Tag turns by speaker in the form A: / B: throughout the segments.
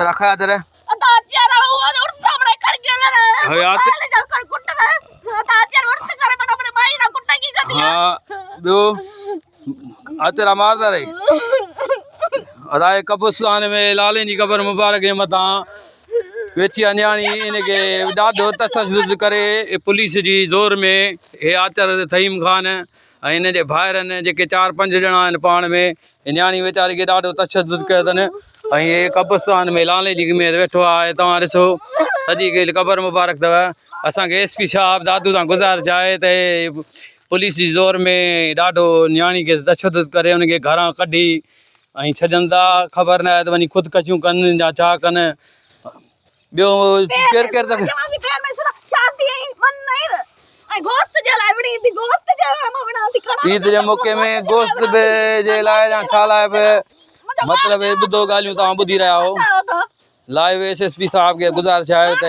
A: रखा है तेरे
B: तात्यारा हुआ उठ सामने खड़ गया ना
A: यार
B: ले जा कर कुट ना तात्यार उठ करे बड़ा बड़े भाई ना कुट की कर दिया
A: हां बो आ तेरा मारदा रे अदाए कब्रिस्तान में लाले जी कब्र मुबारक जे मथा वेची अन्याणी इनके ॾाढो तशद्दुद करे पुलिस जी ज़ोर में हे आचर थईम खान ऐं हिन जे भाइरनि जेके 4-5 ॼणा आहिनि पाण में न्याणी वीचारी खे ॾाढो तशद्दुद कयो अथनि ऐं हे कब्रिस्तान में लाले जी में वेठो आहे तव्हां ॾिसो सॼी क़बर मुबारक अथव असांखे एसपी साहब दादू सां गुज़ारिश आहे त पुलिस जी ज़ोर में ॾाढो न्याणी खे तशद्दुद करे उनखे घरां कढी ऐं छॾनि था ख़बर न आहे त वञी ख़ुदकशियूं कनि या छा कनि ॿियो केरु केरु त ईद जे मौक़े में गोश्त बि जे लाइ या छा लाइ बि मतिलबु ॿुधो ॻाल्हियूं तव्हां ॿुधी रहिया हो लाइव एसएसपी साहब खे गुज़ारिश आहे त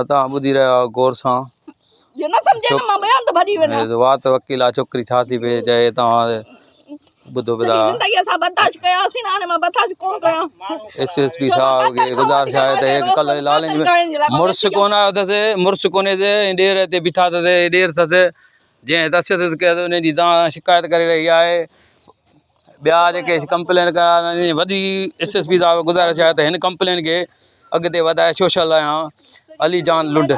A: तव्हां ॿुधी रहिया गौर सां वात वकील आहे छोकिरी छा थी पई चए तव्हां ॿुधो पिया एसएसपी साहब खे गुज़ारिश आहे त कल्ह लाले मुड़ुस कोन आयो अथसि मुड़ुस कोन्हे ते ॾेर हिते बीठा अथसि ॾेर अथसि जंहिं तशद्दुद कयो अथसि उनजी तव्हां शिकायत करे रही आहे ॿिया जेके कंप्लेन कया वॾी एसएसपी साहब गुज़ारिश आहे त हिन कंप्लेन खे अॻिते वधाए सोशल अली जान लुड